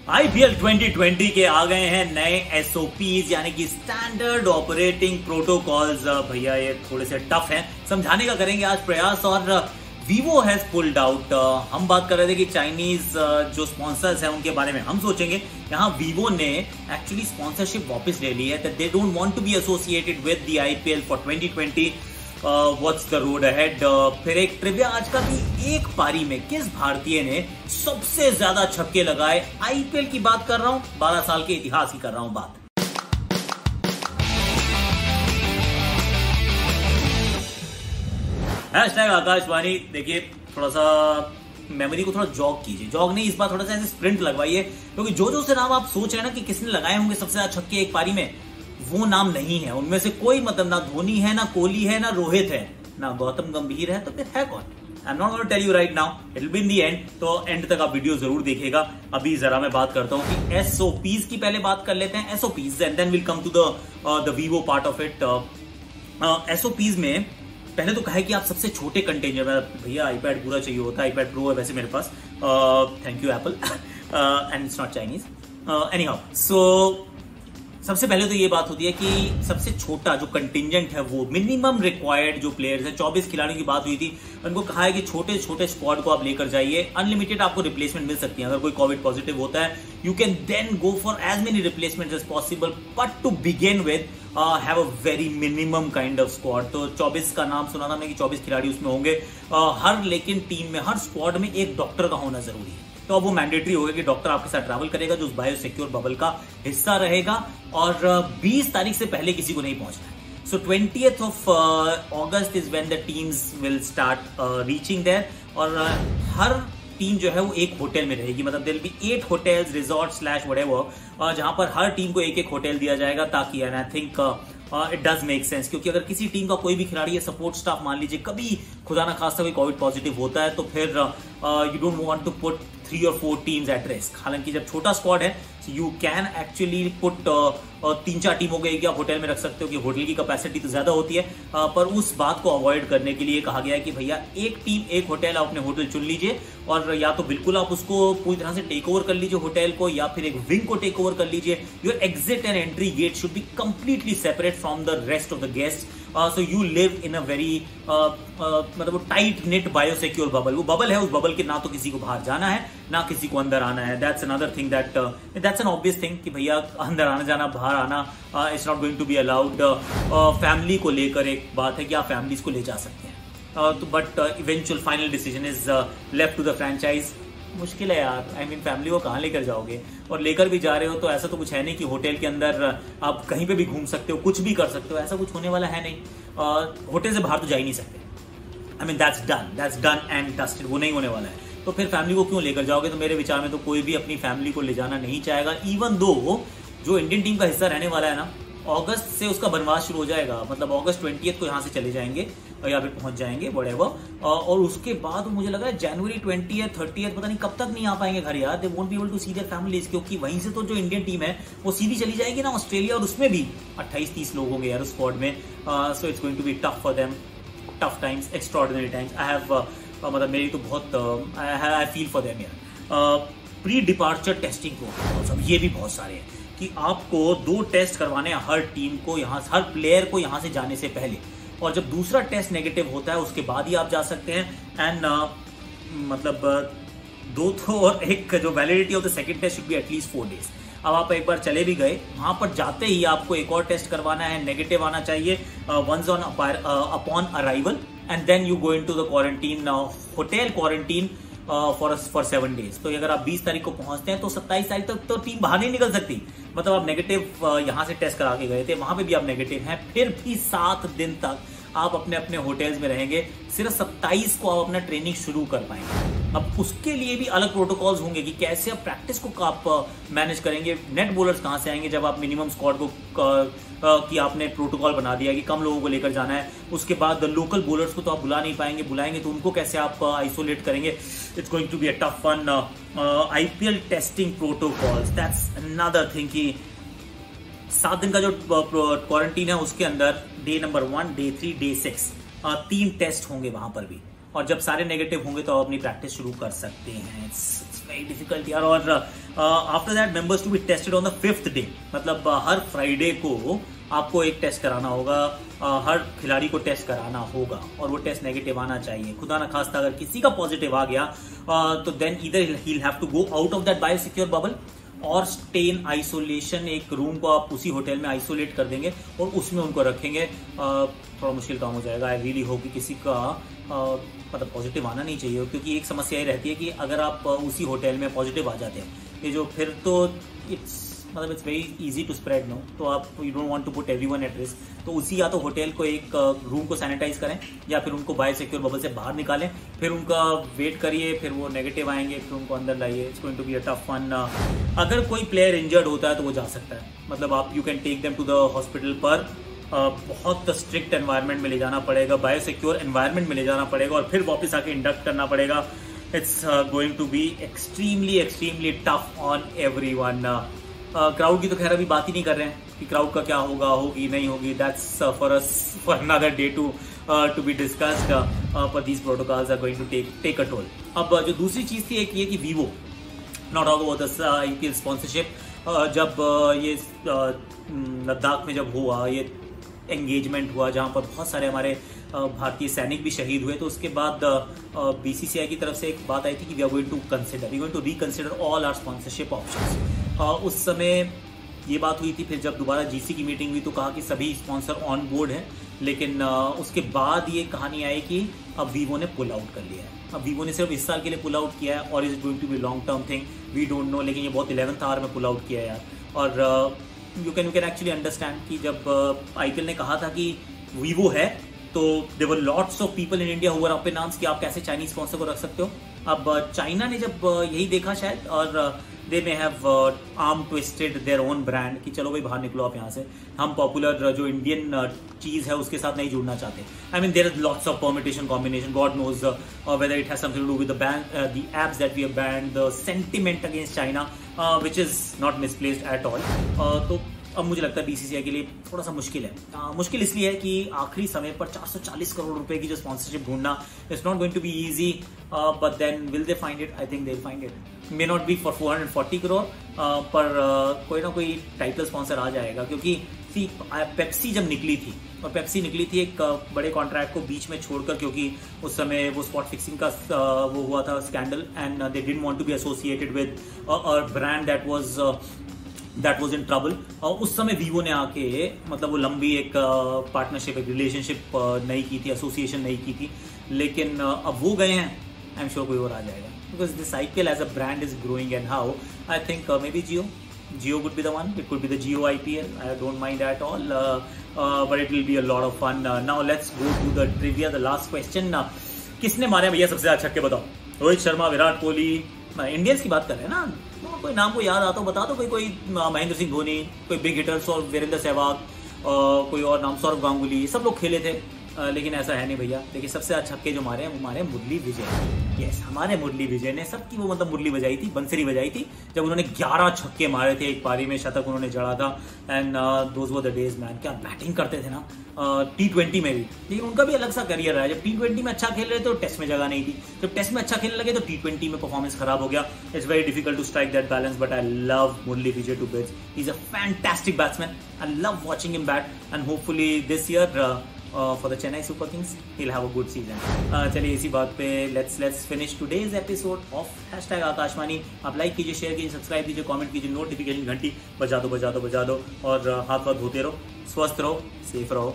IPL 2020 के आ गए हैं नए एसओपीज यानी कि स्टैंडर्ड ऑपरेटिंग प्रोटोकॉल्स। भैया ये थोड़े से टफ हैं, समझाने का करेंगे आज प्रयास। और वीवो हैज पुल्ड आउट। हम बात कर रहे थे कि चाइनीज जो स्पॉन्सर्स हैं उनके बारे में हम सोचेंगे। यहाँ वीवो ने एक्चुअली स्पॉन्सरशिप वापस ले ली है। They don't want to be associated with the IPL for 2020। What's the road ahead. फिर एक ट्रिविया आज का कि एक पारी में किस भारतीय ने सबसे ज्यादा छक्के लगाए। आईपीएल की बात कर रहा हूं, 12 साल के इतिहास की कर रहा हूं बात। हैशटैग आकाशवाणी। देखिए थोड़ा सा मेमोरी को थोड़ा जॉग कीजिए। जॉग नहीं, इस बार थोड़ा सा ऐसे स्प्रिंट लगवाइए, क्योंकि जो से नाम आप सोच रहे हैं ना कि किसने लगाए होंगे सबसे ज्यादा छक्के एक पारी में, वो नाम नहीं है। उनमें से कोई मतलब ना धोनी है, ना कोहली है, ना रोहित है, ना गौतम गंभीर है। तो फिर है कौन? I am not going to tell you right now, it will be in the end. तो एंड तक आप वीडियो जरूर देखिएगा। अभी जरा मैं बात करता हूं कि एसओपीज की पहले बात कर लेते हैं। SOPs and then will come to the Vivo part of it. SOPs में पहले तो कहा है कि आप सबसे छोटे कंटेनर में, भैया आईपैड पूरा चाहिए होता है, आईपैड प्रो है वैसे मेरे पास, thank you Apple, and it's not Chinese anyhow. So सबसे पहले तो ये बात होती है कि सबसे छोटा जो कंटिजेंट है वो मिनिमम रिक्वायर्ड जो प्लेयर्स है, 24 खिलाड़ियों की बात हुई थी, उनको कहा है कि छोटे छोटे स्क्वाड को आप लेकर जाइए। अनलिमिटेड आपको रिप्लेसमेंट मिल सकती है। अगर कोई कोविड पॉजिटिव होता है you can then go for as many replacement as possible, but to begin with have a very minimum kind of squad. तो 24 का नाम सुना था मैंने कि 24 खिलाड़ी उसमें होंगे हर, लेकिन टीम में हर स्क्वाड में एक डॉक्टर का होना जरूरी है। तो अब वो मैंडेटरी होगा कि डॉक्टर आपके साथ ट्रैवल करेगा जो उस बायो सिक्योर बबल का हिस्सा रहेगा, और 20 तारीख से पहले किसी को नहीं पहुंचना है। So 20th of August is when the teams will start reaching there. और हर टीम जो है वो एक होटल में रहेगी, मतलब there will be 8 hotels, resort slash whatever, जहां पर हर टीम को एक एक होटल दिया जाएगा, ताकि and I think it does make sense. क्योंकि अगर किसी टीम का कोई भी खिलाड़ी या सपोर्ट स्टाफ मान लीजिए कभी खुदा ना खास्ता कोई कोविड पॉजिटिव होता है, तो फिर you don't want to put 3 or 4 teams at risk. हालांकि जब छोटा स्क्वाड है यू कैन एक्चुअली पुट 3-4 टीमों को एक आप होटल में रख सकते हो, कि होटल की कैपेसिटी तो ज्यादा होती है, पर उस बात को अवॉइड करने के लिए कहा गया है कि भैया एक टीम एक होटल, आप अपने होटल चुन लीजिए, और या तो बिल्कुल आप उसको पूरी तरह से टेक ओवर कर लीजिए होटल को, या फिर एक विंग को टेक ओवर कर लीजिए। Your exit and entry gate should be completely separate from the rest of the guest, so you live in a very मतलब tight knit bio secure bubble. वो बबल है, उस बबल के ना तो किसी को बाहर जाना है ना किसी को अंदर आना है। That's another thing, that's an obvious thing कि भैया अंदर आना जाना बाहर आना it's not going to be allowed. Family को लेकर एक बात है कि आप फैमिलीज को ले जा सकते हैं, तो but eventual final decision is left to the franchise. मुश्किल है यार, आई मीन फैमिली को कहाँ लेकर जाओगे, और लेकर भी जा रहे हो तो ऐसा तो कुछ है नहीं कि होटल के अंदर आप कहीं पे भी घूम सकते हो, कुछ भी कर सकते हो, ऐसा कुछ होने वाला है नहीं। होटल से बाहर तो जा ही नहीं सकते। I mean that's done and dusted, वो नहीं होने वाला है। तो फिर फैमिली को क्यों लेकर जाओगे? तो मेरे विचार में तो कोई भी अपनी फैमिली को ले जाना नहीं चाहेगा। इवन दो जो इंडियन टीम का हिस्सा रहने वाला है ना, अगस्त से उसका बनवास शुरू हो जाएगा, मतलब अगस्त 20th को यहाँ से चले जाएंगे या फिर पहुंच जाएंगे व्हाटएवर, और उसके बाद मुझे लग रहा है जनवरी 20th 30th पता नहीं कब तक नहीं आ पाएंगे घर यार। They won't be able to see their families, क्योंकि वहीं से तो जो इंडियन टीम है वो सीधी चली जाएगी ना ऑस्ट्रेलिया, और उसमें भी 28-30 लोग होंगे यार उस स्क्वाड में। So it's going to be tough for them, tough times, extraordinary times. I have मतलब मेरी तो बहुत आई फील फॉर देम यार। प्री डिपार्चर टेस्टिंग प्रोटोकॉल्स ये भी बहुत सारे हैं कि आपको 2 टेस्ट करवाने हैं हर टीम को, यहाँ हर प्लेयर को यहाँ से जाने से पहले, और जब दूसरा टेस्ट नेगेटिव होता है उसके बाद ही आप जा सकते हैं। एंड मतलब 2 तो, और एक जो validity of the second test should be at least 4 days। अब आप एक बार चले भी गए, वहां पर जाते ही आपको एक और टेस्ट करवाना है, नेगेटिव आना चाहिए once on upon arrival, and then you go into the quarantine, hotel quarantine for 7 days। तो अगर आप 20 तारीख को पहुंचते हैं तो 27 तारीख तक तो टीम बाहर नहीं निकल सकती। मतलब आप नेगेटिव यहां से टेस्ट करा के गए थे, वहां पे भी आप नेगेटिव हैं, फिर भी 7 दिन तक आप अपने अपने होटल्स में रहेंगे। सिर्फ 27 को आप अपना ट्रेनिंग शुरू कर पाएंगे। अब उसके लिए भी अलग प्रोटोकॉल्स होंगे कि कैसे आप प्रैक्टिस को आप मैनेज करेंगे। नेट बॉलर्स कहां से आएंगे जब आप मिनिमम स्क्वाड को कि आपने प्रोटोकॉल बना दिया कि कम लोगों को लेकर जाना है। उसके बाद लोकल बॉलर्स को तो आप बुला नहीं पाएंगे, बुलाएंगे तो उनको कैसे आप आइसोलेट करेंगे। It's going to be a tough one. IPL testing protocols, that's another thing कि 7 दिन का जो क्वारंटीन है उसके अंदर day number 1, day 3, day 6 3 test होंगे वहां पर भी, और जब सारे नेगेटिव होंगे तो आप अपनी प्रैक्टिस शुरू कर सकते हैं। इट्स वेरी डिफिकल्ट यार। और after that members to be tested on the 5th day, मतलब हर फ्राइडे को आपको एक टेस्ट कराना होगा, हर खिलाड़ी को टेस्ट कराना होगा और वो टेस्ट नेगेटिव आना चाहिए। खुदा ना खास्ता अगर किसी का पॉजिटिव आ गया तो then either he have to go out of that bio secure bubble और स्टे इन आइसोलेशन। एक रूम को आप उसी होटल में आइसोलेट कर देंगे और उसमें उनको रखेंगे। थोड़ा मुश्किल काम हो जाएगा। आई रियली होप कि किसी का मतलब पॉजिटिव आना नहीं चाहिए, क्योंकि एक समस्या ये रहती है कि अगर आप उसी होटल में पॉजिटिव आ जाते हैं, ये जो फिर तो it's very easy to spread no, तो आप you don't want to put everyone at risk. तो उसी या तो होटल को एक रूम को सैनिटाइज करें या फिर उनको बायो सिक्योर बबल से बाहर निकालें, फिर उनका वेट करिए, फिर वो नेगेटिव आएंगे, फिर उनको अंदर लाइए। It's going to be a tough one. अगर कोई प्लेयर इंजर्ड होता है तो वो जा सकता है, मतलब आप you can take them to the hospital, पर बहुत स्ट्रिक्ट एनवायरनमेंट में ले जाना पड़ेगा, बायो सिक्योर एनवायरनमेंट में ले जाना पड़ेगा और फिर वापस आके इंडक्ट करना पड़ेगा। It's going to be extremely tough on everyone. Crowd की तो खैर अभी बात ही नहीं कर रहे हैं कि क्राउड का क्या होगा, होगी नहीं होगी, that's for us for another day to be discussed, पर these protocols are going to take a toll. अब जो दूसरी चीज थी एक ये कि Vivo not talk about this IPL sponsorship. जब ये लद्दाख में जब हुआ ये एंगेजमेंट हुआ जहां पर बहुत सारे हमारे भारतीय सैनिक भी शहीद हुए, तो उसके बाद बीसीसीआई की तरफ से एक बात आई थी कि we are going to reconsider all our sponsorship options. उस समय ये बात हुई थी। फिर जब दोबारा जीसी की मीटिंग हुई तो कहा कि सभी स्पॉन्सर ऑन बोर्ड हैं, लेकिन उसके बाद ये कहानी आई कि अब वीवो ने पुल आउट कर लिया है। अब वीवो ने सिर्फ इस साल के लिए पुल आउट किया है और is going to be long term thing, we don't know, लेकिन ये बहुत 11th आवर में पुल आउट किया है यार। और यू कैन एक्चुअली अंडरस्टैंड कि जब आईपीएल ने कहा था कि वीवो है तो there were lots of people in India who were up in arms कि आप कैसे चाइनीज स्पॉन्सर को रख सकते हो। अब चाइना ने जब यही देखा शायद, और they may have arm twisted their own brand कि चलो भाई बाहर निकलो आप यहाँ से, हम पॉपुलर जो इंडियन चीज है उसके साथ नहीं जुड़ना चाहते। I mean there are lots of permutation combination, God knows whether it has something to do with the apps that we have banned, the sentiment against China which is not misplaced at all. तो अब मुझे लगता है BCCI के लिए थोड़ा सा मुश्किल है। मुश्किल इसलिए है कि आखिरी समय पर 440 करोड़ रुपए की जो स्पॉन्सरशिप ढूंढना it's not going to be easy, but then will they find it? I think they will find it. May not be for 440 crore, पर कोई ना कोई टाइटल स्पॉन्सर आ जाएगा। क्योंकि पेप्सी जब निकली थी, और पेप्सी निकली थी एक बड़े कॉन्ट्रैक्ट को बीच में छोड़कर, क्योंकि उस समय वो स्पॉट फिक्सिंग का वो हुआ था scandal, and they didn't want to be associated with a brand that was in trouble. और उस समय वीवो ने आके मतलब वो लंबी एक पार्टनरशिप, एक रिलेशनशिप नहीं की थी, एसोसिएशन नहीं की थी, लेकिन अब वो गए हैं। आई एम श्योर कोई और आ जाएगा, because this IPL as a brand is growing, and how I think maybe Jio would be the one. It could be the Jio IPL. I don't mind at all, but it will be a lot of fun. Now let's go to the trivia, the last question. किसने मारे भैया सबसे ज्यादा छक्के बताओ? Rohit Sharma, Virat Kohli? Indians की बात कर रहे हैं ना, कोई नाम को याद आता हो बता दो। कोई महेंद्र सिंह धोनी, कोई बिग हिटर्स और वीरेंद्र सहवाग, कोई और नाम, सौरभ गांगुली, सब लोग खेले थे, लेकिन ऐसा है नहीं भैया। देखिए सबसे ज्यादा छक्के जो मारे हैं वो मारे मुरली विजय। यस, हमारे मुरली विजय ने सबकी वो मतलब मुरली बजाई थी, बंसरी बजाई थी, जब उन्होंने 11 छक्के मारे थे एक पारी में, शतक उन्होंने जड़ा था। And those were the days man, क्या बैटिंग करते थे ना T20 में भी। लेकिन उनका भी अलग सा करियर रहा है। जब T20 में अच्छा खेल रहे थे तो टेस्ट में जगह नहीं थी, जब टेस्ट में अच्छा खेलने लगे तो T20 में परफॉर्मेंस खराब हो गया। It's very difficult to strike that balance, but I love Murali Vijay to bits. He is a fantastic batsman, I love watching him bat, and hopefully this year for the Chennai Super Kings he'll have a good season. चलिए इसी बात पे let's finish today's episode of #Akashvani. आप like कीजिए, share कीजिए, subscribe कीजिए, comment कीजिए, notification घंटी बजा दो और हाथ धोते रहो, स्वस्थ रहो, सेफ रहो।